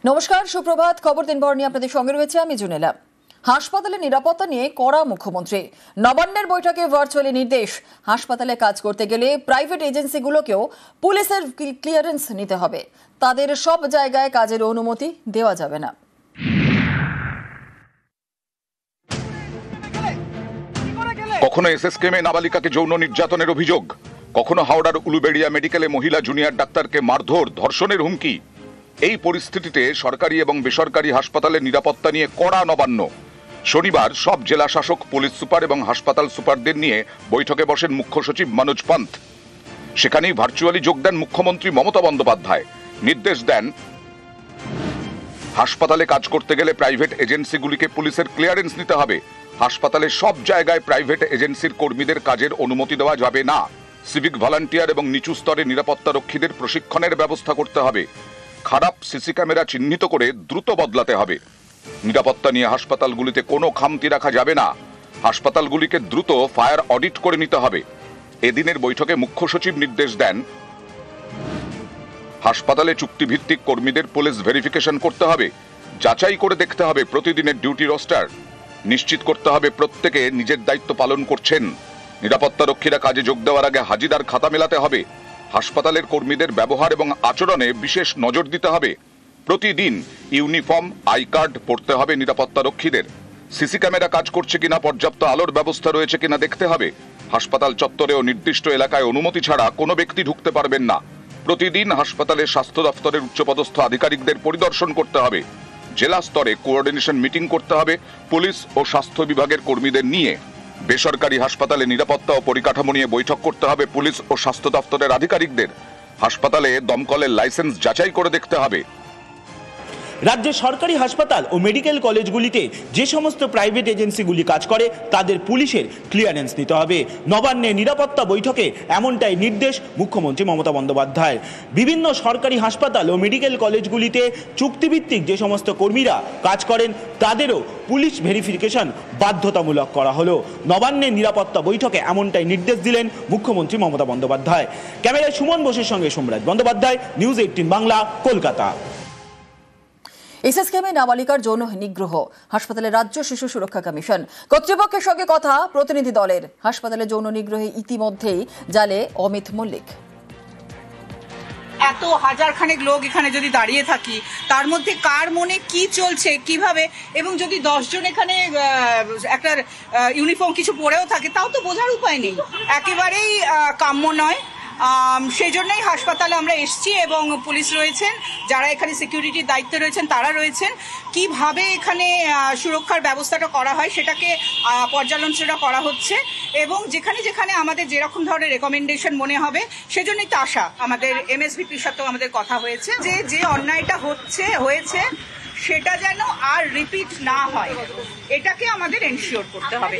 নমস্কার, সুপ্রভাত। খবর দিনভর নিয়ে আপনাদের সঙ্গে রয়েছে আমি জুনেলা। হাসপাতালে নিরাপত্তা নিয়ে কড়া মুখ্যমন্ত্রী। নবান্নের বৈঠকে ভার্চুয়ালি নির্দেশ, হাসপাতালে কাজ করতে গেলে প্রাইভেট এজেন্সিগুলোকেও পুলিশের ক্লিয়ারেন্স নিতে হবে। তাদের সব জায়গায় কাজের অনুমতি দেওয়া যাবে না। কখনো এসএসকেএমে নাবালিকাকে যৌন নির্যাতনের অভিযোগ, কখনো হাওড়ার উলুবেড়িয়া মেডিকেলে মহিলা জুনিয়র ডাক্তারকে মারধর, ধর্ষণের হুমকি। এই পরিস্থিতিতে সরকারি এবং বেসরকারি হাসপাতালের নিরাপত্তা নিয়ে কড়া নবান্ন। শনিবার সব জেলা শাসক, পুলিশ সুপার এবং হাসপাতাল সুপারদের নিয়ে বৈঠকে বসেন মুখ্য সচিব মনোজ পান্থ। সেখানেই ভার্চুয়ালি যোগ দেন মুখ্যমন্ত্রী মমতা বন্দ্যোপাধ্যায়। নির্দেশ দেন, হাসপাতালে কাজ করতে গেলে প্রাইভেট এজেন্সিগুলিকে পুলিশের ক্লিয়ারেন্স নিতে হবে। হাসপাতালের সব জায়গায় প্রাইভেট এজেন্সির কর্মীদের কাজের অনুমতি দেওয়া যাবে না। সিভিক ভলান্টিয়ার এবং নিচু স্তরে নিরাপত্তা রক্ষীদের প্রশিক্ষণের ব্যবস্থা করতে হবে। খারাপ সিসি ক্যামেরা চিহ্নিত করে দ্রুত বদলাতে হবে। নিরাপত্তা নিয়ে হাসপাতালগুলিতে কোনো খামতি রাখা যাবে না। হাসপাতালগুলিকে দ্রুত ফায়ার অডিট করে নিতে হবে। এদিনের বৈঠকে মুখ্য সচিব নির্দেশ দেন, হাসপাতালে চুক্তিভিত্তিক কর্মীদের পুলিশ ভেরিফিকেশন করতে হবে। যাচাই করে দেখতে হবে প্রতিদিনের ডিউটি রোস্টার। নিশ্চিত করতে হবে প্রত্যেকে নিজের দায়িত্ব পালন করছেন। নিরাপত্তা রক্ষীরা কাজে যোগ দেওয়ার আগে হাজিরার খাতা মেলাতে হবে। হাসপাতালের কর্মীদের ব্যবহার এবং আচরণে বিশেষ নজর দিতে হবে। প্রতিদিন ইউনিফর্ম, আই কার্ড পড়তে হবে নিরাপত্তা রক্ষীদের। সিসি ক্যামেরা কাজ করছে কিনা, পর্যাপ্ত আলোর ব্যবস্থা রয়েছে কিনা দেখতে হবে। হাসপাতাল চত্বরে ও নির্দিষ্ট এলাকায় অনুমতি ছাড়া কোনো ব্যক্তি ঢুকতে পারবেন না। প্রতিদিন হাসপাতালের স্বাস্থ্য দপ্তরের উচ্চপদস্থ আধিকারিকদের পরিদর্শন করতে হবে। জেলা স্তরে কোঅর্ডিনেশন মিটিং করতে হবে পুলিশ ও স্বাস্থ্য বিভাগের কর্মীদের নিয়ে। বেসরকারি হাসপাতালে নিরাপত্তা ও পরিকাঠামো নিয়ে বৈঠক করতে হবে পুলিশ ও স্বাস্থ্য দপ্তরের আধিকারিকদের। হাসপাতালে দমকলের লাইসেন্স যাচাই করে দেখতে হবে। রাজ্যের সরকারি হাসপাতাল ও মেডিকেল কলেজগুলিতে যে সমস্ত প্রাইভেট এজেন্সিগুলি কাজ করে তাদের পুলিশের ক্লিয়ারেন্স নিতে হবে। নবান্নে নিরাপত্তা বৈঠকে এমনটাই নির্দেশ মুখ্যমন্ত্রী মমতা বন্দ্যোপাধ্যায়। বিভিন্ন সরকারি হাসপাতাল ও মেডিকেল কলেজগুলিতে চুক্তিভিত্তিক যে সমস্ত কর্মীরা কাজ করেন তাদেরও পুলিশ ভেরিফিকেশন বাধ্যতামূলক করা হলো। নবান্নের নিরাপত্তা বৈঠকে এমনটাই নির্দেশ দিলেন মুখ্যমন্ত্রী মমতা বন্দ্যোপাধ্যায়। ক্যামেরায় সুমন বোসের সঙ্গে সোমরাজ বন্দ্যোপাধ্যায়, নিউজ 18 বাংলা, কলকাতা। এসএসকেএমে নাবালিকার যৌন নিগ্রহ, হাসপাতালে রাজ্য শিশু সুরক্ষা কমিশন কর্তৃপক্ষের সঙ্গে কথা প্রতিনিধি দলের। হাসপাতালে যৌন নিগ্রহে ইতিমধ্যেই জালে অমিত মল্লিক। এত হাজার খানেক লোক এখানে যদি দাঁড়িয়ে থাকি, তার মধ্যে কার মনে কি চলছে, কিভাবে, এবং যদি 10 জন এখানে একটা ইউনিফর্ম কিছু পরেও থাকে, তাও তো বোঝার উপায় নেই। একেবারেই কাম্য নয়। সেই জন্যই হাসপাতালে আমরা এসছি এবং পুলিশ রয়েছেন, যারা এখানে সিকিউরিটির দায়িত্বে রয়েছেন তারা রয়েছেন। কিভাবে এখানে সুরক্ষার ব্যবস্থাটা করা হয় সেটাকে পর্যালোচনা করা হচ্ছে এবং যেখানে যেখানে আমাদের যেরকম ধরনের রেকমেন্ডেশন মনে হবে সেজন্যই তো আসা। আমাদের এমএসভিপির সাথেও আমাদের কথা হয়েছে যে অন্যায়টা হয়েছে সেটা যেন আর রিপিট না হয়, এটাকে আমাদের এনশিওর করতে হবে।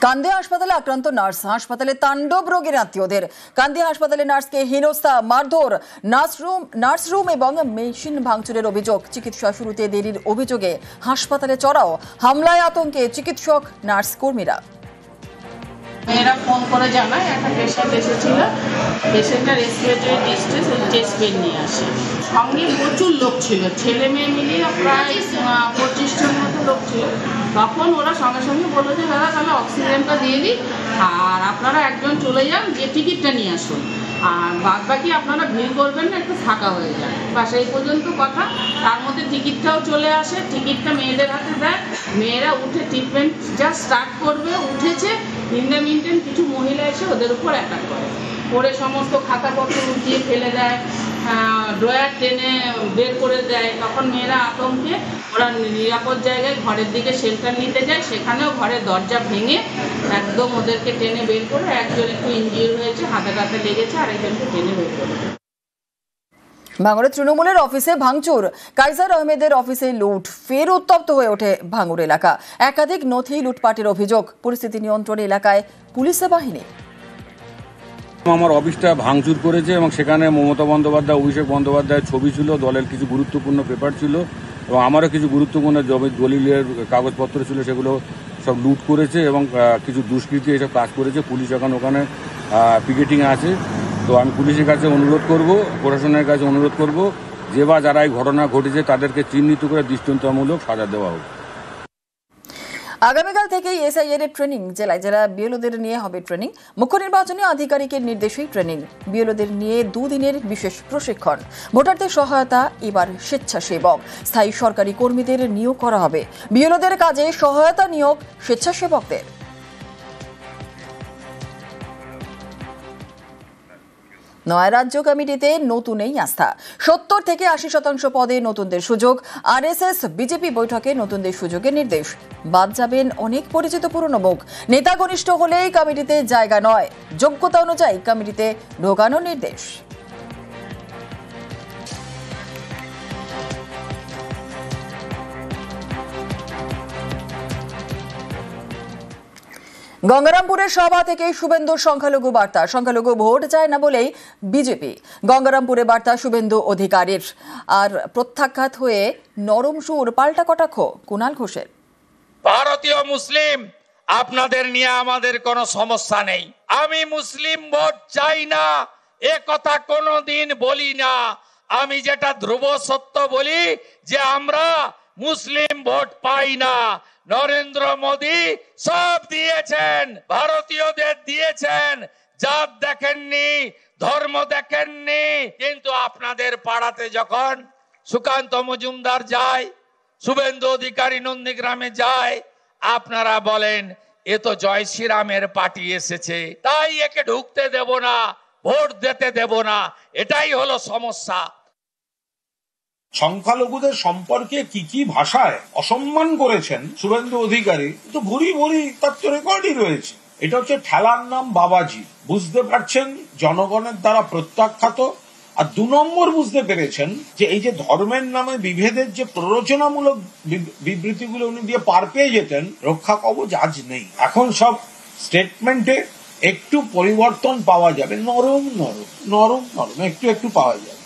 কান্দিয়া হাসপাতালে আক্রান্ত নার্স, হাসপাতালে তাণ্ডব রোগীর আত্মীয়দের। কান্দিয়া হাসপাতালে নার্সকে হেনস্থা, মারধর, নার্সরুম এবং মেশিন ভাঙচুরের অভিযোগ। চিকিৎসা শুরুতে দেরির অভিযোগে হাসপাতালে চড়াও, হামলায় আতঙ্কে চিকিৎসক, নার্স কর্মীরা। মেয়েরা ফোন করে জানায় একটা পেশেন্ট এসেছিল, পেশেন্টের রেসপিরেটরি ডিস্ট্রেস, চেস্ট পেন নিয়ে আসে। সঙ্গে প্রচুর লোক ছিল, ছেলে মেয়ে মিলিয়ে প্রায় 25 জন মতো লোক ছিল। তখন ওরা সঙ্গে সঙ্গে বললো যে দাদা তাহলে অক্সিজেনটা দিয়ে দিই, আর আপনারা একজন চলে যান, যে টিকিটটা নিয়ে আসুন, আর বাদ বাকি আপনারা ভিড় করবেন না, একটু ফাঁকা হয়ে যায়। বা সেই পর্যন্ত কথা। তার মধ্যে টিকিটটাও চলে আসে, টিকিটটা মেয়েদের হাতে দেয়। মেয়েরা উঠে ট্রিটমেন্ট জাস্ট স্টার্ট করবে, উঠেছে, ইন্ডামিন্টেন কিছু মহিলা এসে ওদের উপর অ্যাটাক করে সমস্ত খাতাপত্র উঠিয়ে ফেলে দেয়, ড্রয়ার টেনে বের করে দেয়। তখন মেয়েরা আতঙ্কে ওরা নিরাপদ জায়গায় ঘরের দিকে শেল্টার নিতে যায়, সেখানেও ঘরের দরজা ভেঙে একদম ওদেরকে টেনে বের করে, একজন একটু ইনজিওর হয়েছে, হাতে কাতে লেগেছে, আর একজনকে টেনে বের করে। ভাঙড়ে তৃণমূলের অফিসে ভাঙচুর, কাইসার আহমেদের অফিসে লুট, ফের উত্তপ্ত হয়ে ওঠে ভাঙড় এলাকা। একাধিক নথি লুটপাটের অভিযোগ, পরিস্থিতি নিয়ন্ত্রণে এলাকায় পুলিশ বাহিনী। আমার অফিসটা ভাঙচুর করেছে এবং সেখানে মমতা বন্দ্যোপাধ্যায়, অভিষেক বন্দ্যোপাধ্যায়ের ছবি ছিল, দলের কিছু গুরুত্বপূর্ণ পেপার ছিল এবং আমারও কিছু গুরুত্বপূর্ণ দলিলের কাগজপত্র ছিল, সেগুলো সব লুট করেছে এবং কিছু দুষ্কৃতী এসব কাজ করেছে। পুলিশ এখন ওখানে পিকেটিং আছে। তো আমি পুলিশের কাছে অনুরোধ করব, প্রশাসনের কাছে অনুরোধ করব যে বা যারা এই ঘটনা ঘটেছে তাদেরকে চিহ্নিত করে দৃষ্টান্তমূলক সাজা দেওয়া হোক। আগামীকাল থেকেই এসআইআর এর ট্রেনিং জেলায় জেলা বিএলওদের নিয়ে হবে ট্রেনিং। মুখ্য নির্বাচনী আধিকারিকের নির্দেশেই ট্রেনিং। বিএলওদের নিয়ে 2 দিনের বিশেষ প্রশিক্ষণ। ভোটারদের সহায়তা এবার স্বেচ্ছাসেবক। স্থায়ী সরকারি কর্মীদের নিয়োগ করা হবে। বিএলওদের কাজে সহায়তা নিয়োগ স্বেচ্ছাসেবকদের। নয় রাজ্য কমিটিতে নতুন এই আস্থা। 70 থেকে 80% পদে নতুনদের সুযোগ। আরএসএস বিজেপি বৈঠকে নতুনদের সুযোগের নির্দেশ। বাদ যাবেন অনেক পরিচিত পুরনো মুখ। নেতা ঘনিষ্ঠ হলেই কমিটিতে জায়গা নয়, যোগ্যতা অনুযায়ী কমিটিতে ঢোকানোর নির্দেশ। গঙ্গারামপুরের সভা থেকে শুভেন্দুর সংখ্যালঘু বার্তা। সংখ্যালঘু ভোট চায় না বলেই বিজেপি। গঙ্গারামপুরে বার্তা শুভেন্দু অধিকারীর। আর প্রত্যাখ্যাত হয়ে নরম সুর পাল্টা কটাক্ষ কুণাল ঘোষের। ভারতীয় মুসলিম আপনাদের নিয়ে আমাদের কোনো সমস্যা নেই। আমি মুসলিম ভোট চাই না এ কথা কোনোদিন বলি না। আমি যেটা ধ্রুব সত্য বলি যে আমরা মুসলিম ভোট পাই না। নরেন্দ্র মোদী সব দিয়েছেন, ভারতীয়দের দিয়েছেন, জাত দেখেননি, ধর্ম দেখেননি। কিন্তু আপনাদের পাড়াতে যখন সুকান্ত মজুমদার যায়, শুভেন্দু অধিকারী নন্দীগ্রামে যায়, আপনারা বলেন এ তো জয় শ্রীরামের পার্টি এসেছে, তাই একে ঢুকতে দেব না, ভোট দিতে দেব না। এটাই হলো সমস্যা। সংখ্যালঘুদের সম্পর্কে কি কি ভাষায় অসম্মান করেছেন শুভেন্দু অধিকারী, তো ভুরি ভুরি তার তো রেকর্ডই রয়েছে। এটা হচ্ছে ঠেলার নাম বাবাজি। বুঝতে পারছেন জনগণের দ্বারা প্রত্যাখ্যাত। আর 2 নম্বর বুঝতে পেরেছেন যে এই যে ধর্মের নামে বিভেদের যে প্ররোচনামূলক বিবৃতিগুলো উনি দিয়ে পার পেয়ে যেতেন, রক্ষা কবচ আজ নেই। এখন সব স্টেটমেন্টে একটু পরিবর্তন পাওয়া যাবে, নরম নরম নরম নরম একটু একটু পাওয়া যাবে।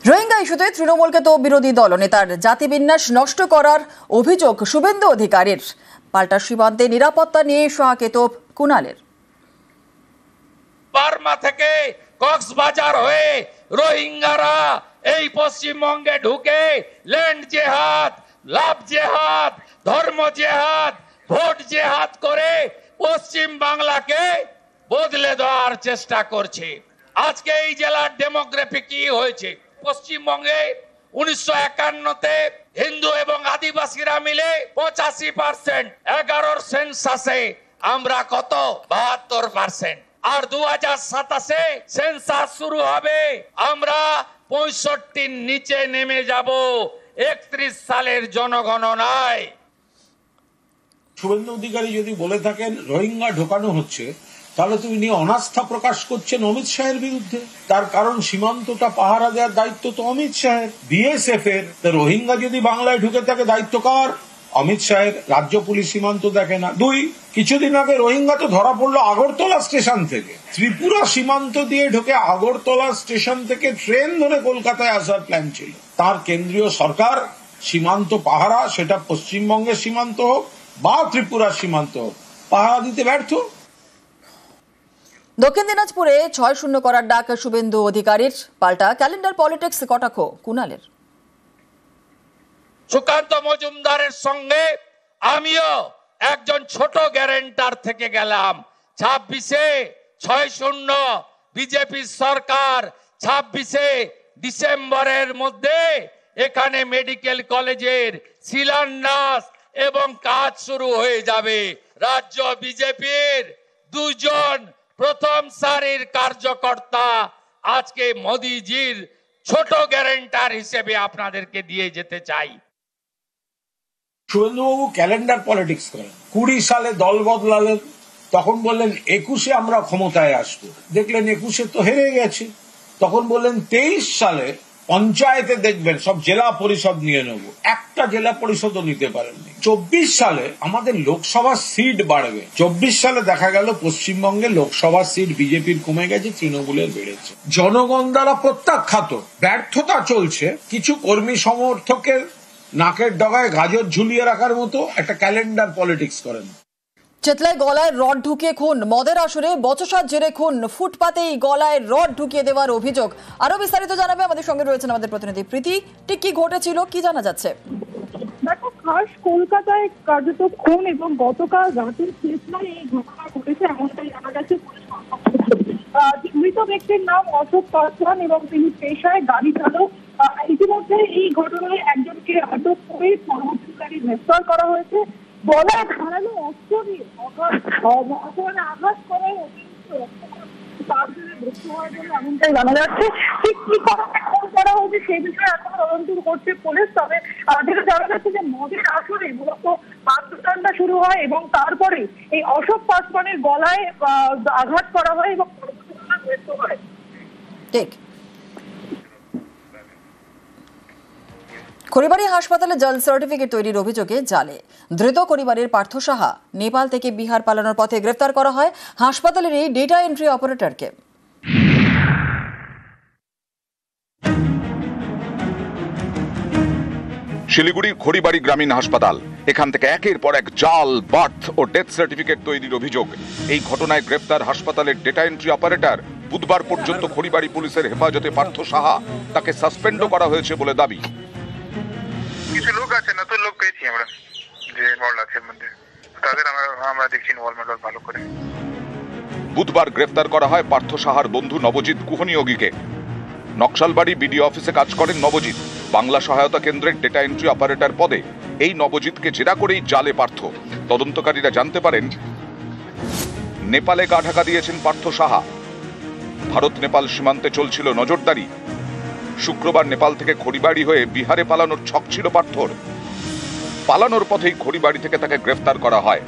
রোহিঙ্গা ইস্যুতে তৃণমূলকে তো বিরোধী দলনেতার জাতিবিন্যাস নষ্ট করার অভিযোগ শুভেন্দু অধিকারীর। পাল্টা সীমান্তে নিরাপত্তা নিয়ে সহাকেতব কুণালের। বার্মা থেকে কক্সবাজার হয়ে রোহিঙ্গারা এই পশ্চিমবঙ্গে ঢুকে ল্যান্ড জেহাদ, লাভ জেহাদ, ধর্ম জেহাদ, ভোট জেহাদ করে পশ্চিম বাংলাকে বদলে দেওয়ার চেষ্টা করছে। আজকে এই জেলার ডেমোগ্রাফি কি হয়েছে? পশ্চিমবঙ্গে 1951-তে হিন্দু এবং আদিবাসীরা মিলে 85%, 11 সেন্সাসে আমরা কত 72%। আর 2027-এ সেন্সাস শুরু হবে, আমরা 65 নিচে নেমে যাব 31 সালের জনগণনায়। শুভেন্দু অধিকারী যদি বলে থাকেন রোহিঙ্গা ঢোকানো হচ্ছে, তাহলে তুমি নিয়ে অনাস্থা প্রকাশ করছেন অমিত শাহের বিরুদ্ধে। তার কারণ সীমান্তটা পাহারা দেওয়ার দায়িত্ব তো অমিত শাহের, বিএসএফ এর। রোহিঙ্গা যদি বাংলায় ঢুকে থাকে দায়িত্ব কার? অমিত শাহের। রাজ্য পুলিশ সীমান্ত দেখে না। 2, কিছুদিন আগে রোহিঙ্গা তো ধরা পড়লো আগরতলা স্টেশন থেকে। ত্রিপুরা সীমান্ত দিয়ে ঢুকে আগরতলা স্টেশন থেকে ট্রেন ধরে কলকাতায় আসার প্ল্যান ছিল। তার কেন্দ্রীয় সরকার সীমান্ত পাহারা, সেটা পশ্চিমবঙ্গের সীমান্ত হোক বা ত্রিপুরার সীমান্ত হোক, পাহারা দিতে ব্যর্থ। দক্ষিণ দিনাজপুরে 6-0 করার ডাক শুভেন্দু অধিকারীর। পাল্টা ক্যালেন্ডার পলিটিক্স কটাক্ষ কুণালের। সুকান্ত মজুমদারের সঙ্গে আমিও একজন ছোট গ্যারেন্টার থেকে গেলাম। 26-এ 6-0 বিজেপি সরকার। 26-এ ডিসেম্বরের মধ্যে এখানে মেডিকেল কলেজের শিলান্যাস এবং কাজ শুরু হয়ে যাবে। রাজ্য বিজেপির 2 জন প্রথম সারির কার্যকর্তা আজকে মোদিজির ছোট গ্যারেন্টার হিসেবে আপনাদেরকে দিয়ে যেতে চাই। শুভেন্দুবাবু ক্যালেন্ডার পলিটিক্স করেন। 20 সালে দল বদলালেন, তখন বললেন 21-এ আমরা ক্ষমতায় আসবো। দেখলেন 21-এ তো হেরে গেছে। তখন বললেন 23 সালে পঞ্চায়েতে দেখবেন সব জেলা পরিষদ নিয়ে নেব। একটা জেলা পরিষদও নিতে পারেননি। 24 সালে আমাদের লোকসভা সিট বাড়বে। 24 সালে দেখা গেল পশ্চিমবঙ্গে লোকসভা সিট বিজেপির কমে গেছে, তৃণমূলের বেড়েছে। জনগণ দ্বারা প্রত্যাখ্যাত, ব্যর্থতা চলছে। কিছু কর্মী সমর্থকের নাকের ডগায় গাজর ঝুলিয়ে রাখার মতো একটা ক্যালেন্ডার পলিটিক্স করেন। চেতলায় গলায় রড ঢুকিয়ে খুন, মদের আসরে বচসার জেরে খুন, ফুটপাতেই গলায় রড ঢুকিয়ে দেওয়ার অভিযোগ। আরো বিস্তারিত জানাবে আমাদের সঙ্গে রয়েছেন আমাদের প্রতিনিধি প্রীতি। ঠিক কি ঘটেছিল, কি জানা যাচ্ছে? দেখো, খাস কলকাতায় কার্যত খুন এবং গতকাল রাতের চেতলায় এই ঘটনা ঘটেছে এমনটাই জানা গেছে। মৃত ব্যক্তির নাম অশোক পাসওয়ান এবং তিনি পেশায় গাড়ি চালক। ইতিমধ্যে এই ঘটনায় একজনকে আটক করে পরবর্তীকালে গ্রেফতার করা হয়েছে। গলায় ধারালো অস্ত্র দিয়ে আঘাত করার এমনটাই জানা যাচ্ছে। ঠিক কি করা হয়েছে সেই বিষয়ে এখনো তদন্ত করছে পুলিশ। তবে যেটা জানা যাচ্ছে যে মদের আসরে মূলত বাদ্যযন্ত্র শুরু হয় এবং তারপরে এই অশোক পাসওয়ানের গলায় আঘাত করা হয় এবং মৃত্যু হয়। ঠিক। খড়িবাড়ি হাসপাতালে জাল সার্টিফিকেট তৈরির অভিযোগে জালে ধৃত খড়িবাড়ির পার্থ সাহা। নেপাল থেকে বিহার পালানোর পথে গ্রেফতার করা হয় হাসপাতালের এই ডেটা এন্ট্রি অপারেটরকে। শিলিগুড়ির খড়িবাড়ি গ্রামীণ হাসপাতাল, এখান থেকে একের পর এক জাল বার্থ ও ডেথ সার্টিফিকেট তৈরির অভিযোগ। এই ঘটনায় গ্রেফতার হাসপাতালের ডেটা এন্ট্রি অপারেটর। বুধবার পর্যন্ত খড়িবাড়ি পুলিশের হেফাজতে পার্থ সাহা, তাকে সাসপেন্ডও করা হয়েছে বলে দাবি। কিছু লোক আছে, নতুন লোক পেয়েছি আমরা যে ইনভলভ আছে মধ্যে, তাদের আমরা দেখছি ইনভলভমেন্ট ভালো করে। বুধবার গ্রেফতার করা হয় পার্থ সাহার বন্ধু নবজিৎ কুহনিয়োগীকে। নকশালবাড়ি বিডিও অফিসে কাজ করেন নবজিৎ। বাংলা সহায়তা কেন্দ্রের ডেটা এন্ট্রি অপারেটর পদে। এই নবজিৎকে জেরা করেই জালে পার্থ। তদন্তকারীরা জানতে পারেন নেপালে গা ঢাকা দিয়েছেন পার্থ সাহা। ভারত নেপাল সীমান্তে চলছিল নজরদারি। শুক্রবার নেপাল থেকে খড়িবাড়ি হয়ে বিহারে পালানোর ছক ছিল পার্থর। পালানোর পথেই খড়িবাড়ি থেকে তাকে গ্রেফতার করা হয়।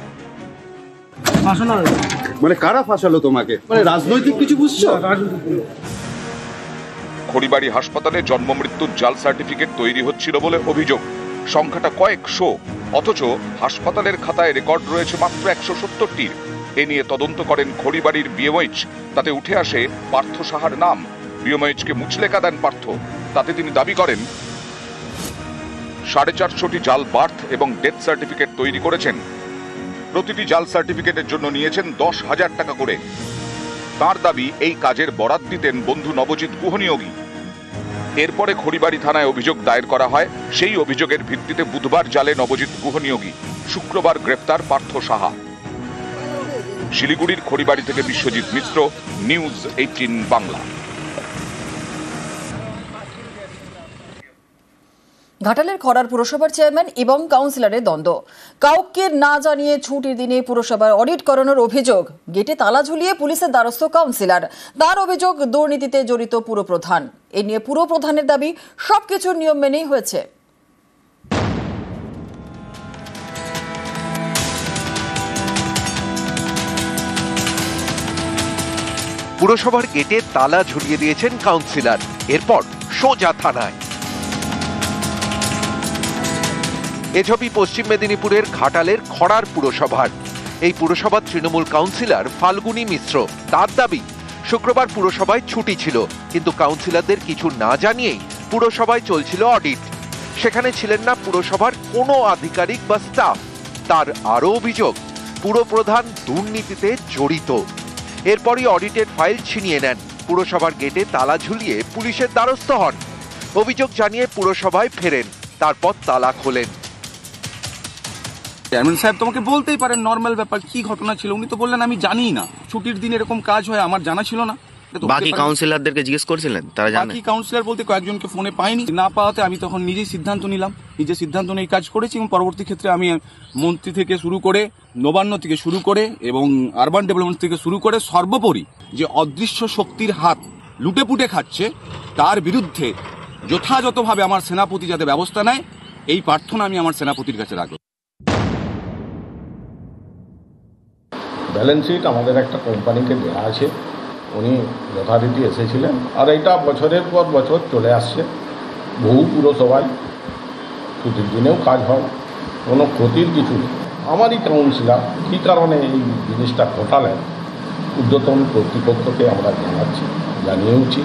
মানে কারা ফাঁসালো তোমাকে? মানে রাজনৈতিক কিছু বুঝছো? খড়িবাড়ি হাসপাতালে জন্ম মৃত্যুর জাল সার্টিফিকেট তৈরি হচ্ছিল বলে অভিযোগ। সংখ্যাটা কয়েকশো, অথচ হাসপাতালের খাতায় রেকর্ড রয়েছে মাত্র 170টির। এ নিয়ে তদন্ত করেন খড়িবাড়ির বিএমএইচ। তাতে উঠে আসে পার্থ সাহার নাম। বিএমএইচকে মুচলেকা দেন পার্থ। তাতে তিনি দাবি করেন 450টি জাল বার্থ এবং ডেথ সার্টিফিকেট তৈরি করেছেন। প্রতিটি জাল সার্টিফিকেটের জন্য নিয়েছেন 10,000 টাকা করে। তার দাবি এই কাজের বরাত দিতেন বন্ধু নবজিৎ কুহনিয়োগী। এরপরে খড়িবাড়ি থানায় অভিযোগ দায়ের করা হয়। সেই অভিযোগের ভিত্তিতে বুধবার জালে নবজিৎ কুহনিয়োগী। শুক্রবার গ্রেফতার পার্থ সাহা। শিলিগুড়ির খড়িবাড়ি থেকে বিশ্বজিৎ মিশ্র, নিউজ 18 বাংলা। ঘাটালের খড়ার পুরসভার চেয়ারম্যান এবং কাউন্সিলরের দ্বন্দ্ব। কাউকে না জানিয়ে ছুটির দিনে পুরসভার অডিট করানোর অভিযোগ। গেটে তালা ঝুলিয়ে পুলিশের দ্বারস্থ কাউন্সিলর। তার অভিযোগ দুর্নীতিতে জড়িত পুরপ্রধান। এ নিয়ে পুরপ্রধানের দাবি সবকিছু নিয়ম মেনেই হয়েছে। পুরসভার গেটে তালা ঝুলিয়ে দিয়েছেন কাউন্সিলর। এরপর সোজা থানায়। এ ছবি পশ্চিম মেদিনীপুরের ঘাটালের খড়ার পুরসভার। এই পুরসভার তৃণমূল কাউন্সিলর ফাল্গুনী মিশ্র। তার দাবি শুক্রবার পুরসভায় ছুটি ছিল, কিন্তু কাউন্সিলরদের কিছু না জানিয়েই পুরসভায় চলছিল অডিট। সেখানে ছিলেন না পুরসভার কোনো আধিকারিক বা স্টাফ। তার আরও অভিযোগ পুরপ্রধান দুর্নীতিতে জড়িত। এরপরই অডিটের ফাইল ছিনিয়ে নেন। পুরসভার গেটে তালা ঝুলিয়ে পুলিশের দ্বারস্থ হন। অভিযোগ জানিয়ে পুরসভায় ফেরেন, তারপর তালা খোলেন। চেয়ারম্যান সাহেব তোমাকে বলতেই পারেন নর্মাল ব্যাপার, কি ঘটনা ছিল। উনি তো বললেন আমি জানি না, ছুটির দিন এরকম কাজ হয়, আমার জানা ছিল না। বাকি কাউন্সিলরদেরকে জিজ্ঞেস করছিলেন, তারা জানে? বাকি কাউন্সিলর বলতে কয়েকজনকে ফোনে পাইনি। না পাওয়াতে আমি তখন নিজেই সিদ্ধান্ত নিলাম, নিজে সিদ্ধান্ত নিয়ে কাজ করেছি। এবং পরবর্তী ক্ষেত্রে আমি মন্ত্রী থেকে শুরু করে, নবান্ন থেকে শুরু করে এবং আরবান ডেভেলপমেন্ট থেকে শুরু করে সর্বোপরি যে অদৃশ্য শক্তির হাত লুটেপুটে খাচ্ছে তার বিরুদ্ধে যথাযথভাবে আমার সেনাপতি যাতে ব্যবস্থা নেয়, এই প্রার্থনা আমি আমার সেনাপতির কাছে রাখব। ব্যালেন্স শিট আমাদের একটা কোম্পানিকে দেওয়া আছে, উনি যথারীতি এসেছিলেন। আর এটা বছরের পর বছর চলে আসছে। বহু পুরসভায় ছুটির দিনেও কাজ হয়, কোনো ক্ষতির কিছু নেই। আমারই কাউন্সিলর কী কারণে এই জিনিসটা ঘটালেন, ঊর্ধ্বতন কর্তৃপক্ষকে আমরা জানাচ্ছি, জানিয়েওছি।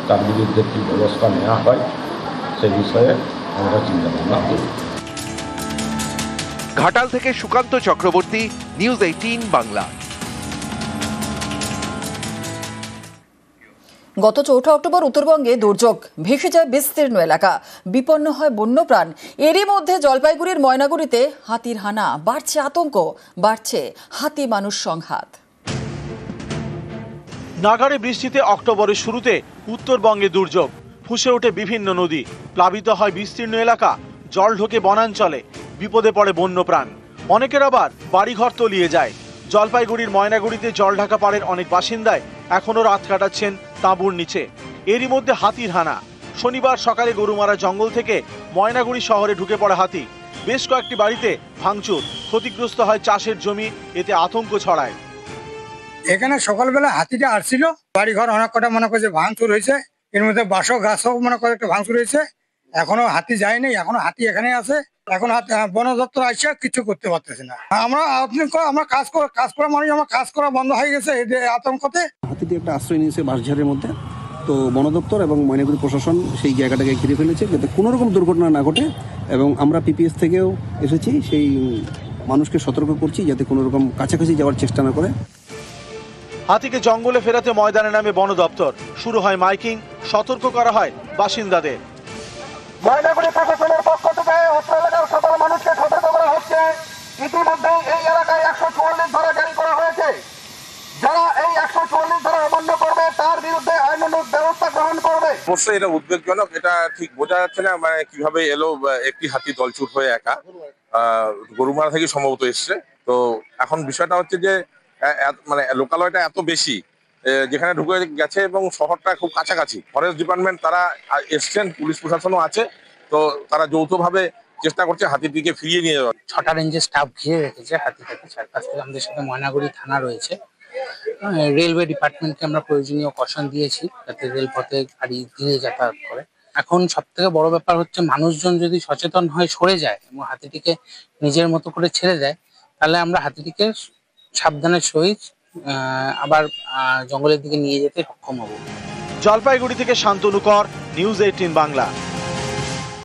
তার বিরুদ্ধে কী ব্যবস্থা নেওয়া হয় সেই বিষয়ে আমরা চিন্তা ভাবনা করি। ঘাটাল থেকে সুকান্ত চক্রবর্তী, নিউজ 18 বাংলা। গত 4 অক্টোবর উত্তরবঙ্গে দুর্যোগ, ভেসে যায় বিস্তীর্ণ এলাকা, বিপন্ন হয় বন্যপ্রাণ। এরই মধ্যে জলপাইগুড়ির ময়নাগুড়িতে হাতির হানা, বাড়ছে আতঙ্ক, বাড়ছে হাতি মানুষ সংঘাত। নাগাড়ে বৃষ্টিতে অক্টোবরের শুরুতে উত্তরবঙ্গে দুর্যোগ, ফুঁসে ওঠে বিভিন্ন নদী, প্লাবিত হয় বিস্তীর্ণ এলাকা, জল ঢোকে বনাঞ্চলে, বিপদে পড়ে বন্যপ্রাণ। অনেকের আবার বাড়িঘর তলিয়ে যায়। জলপাইগুড়ির ময়নাগুড়িতে জল ঢাকা পাড়ের অনেক বাসিন্দায় এখনও রাত কাটাচ্ছেন তাঁবুর নিচে। এরই মধ্যে হাতির হানা। শনিবার সকালে গরুমারা জঙ্গল থেকে ময়নাগুড়ি শহরে ঢুকে পড়ে হাতি। বেশ কয়েকটি বাড়িতে ভাঙচুর, ক্ষতিগ্রস্ত হয় চাষের জমি, এতে আতঙ্ক ছড়ায়। এখানে সকালবেলা হাতিটা আসছিল, বাড়িঘর অনেক কটা মনে করছে ভাঙচুর হয়েছে, এর মধ্যে বাঁশও গাছও মনে করে একটা ভাঙচুর হয়েছে। এখনো হাতি যায়নি, এখনো হাতি এখানে আছে। এখন বন দপ্তর আসছে, কিছু করতে পারতেছে না। আমরা কাজ করা মানুষ, আমার কাজ করা বন্ধ হয়ে গেছে এই আতঙ্কতে। হাতিটি একটা আশ্রয় নিয়েছে বাঁশঝাড়ের মধ্যে, তো বন দপ্তর এবং ময়নাগুড়ি প্রশাসন সেই জায়গাটাকে ঘিরে ফেলেছে যাতে কোনো রকম দুর্ঘটনা না ঘটে, এবং আমরা পিপিএস থেকেও এসেছি, সেই মানুষকে সতর্ক করছি যাতে কোনো রকম কাছাকাছি যাওয়ার চেষ্টা না করে। হাতিকে জঙ্গলে ফেরাতে ময়দানে নামে বন দপ্তর, শুরু হয় মাইকিং, সতর্ক করা হয় বাসিন্দাদের। ময়নাগুড়ি প্রশাসনের পক্ষ থেকে অত্র এলাকার সকল মানুষকে সতর্ক করা হচ্ছে। ইতিমধ্যে এই এলাকায় 144 ধারা জারি করা হয়েছে। যারা এই 144 ধারা অমান্য করবে তার বিরুদ্ধে আইনানুগ ব্যবস্থা গ্রহণ করবে। অবশ্যই এটা উদ্বেগজনক, এটা ঠিক বোঝা যাচ্ছে না মানে কিভাবে এলো একটি হাতি দলছুট হয়ে একা, গরুমারা থেকে সম্ভবত এসছে। তো এখন বিষয়টা হচ্ছে যে মানে লোকালয়টা এত বেশি, যেখানে ঢুকে গেছে এবং শহরটা খুব কাছাকাছি। ফরেস্ট ডিপার্টমেন্ট তারা এসছেন, পুলিশ প্রশাসনও আছে, তো তারা যৌথভাবে চেষ্টা করছে হাতিটিকে ফিরিয়ে নিয়ে যাওয়ার। 6টা রেঞ্জের স্টাফ ঘিরে রেখেছে হাতিটাকে চারপাশ থেকে। আমাদের সাথে ময়নাগুড়ি থানা রয়েছে, রেলওয়ে ডিপার্টমেন্টকে আমরা প্রয়োজনীয় কশন দিয়েছি যাতে রেলপথে গাড়ি ধীরে যাতায়াত করে। এখন সব থেকে বড় ব্যাপার হচ্ছে মানুষজন যদি সচেতন হয়ে সরে যায় এবং হাতিটিকে নিজের মতো করে ছেড়ে দেয়, তাহলে আমরা হাতিটিকে সাবধানের সহিত আবার জঙ্গলের দিকে নিয়ে যেতে সক্ষম হব। জলপাইগুড়ি থেকে শান্তনু কর, নিউজ 18 বাংলা।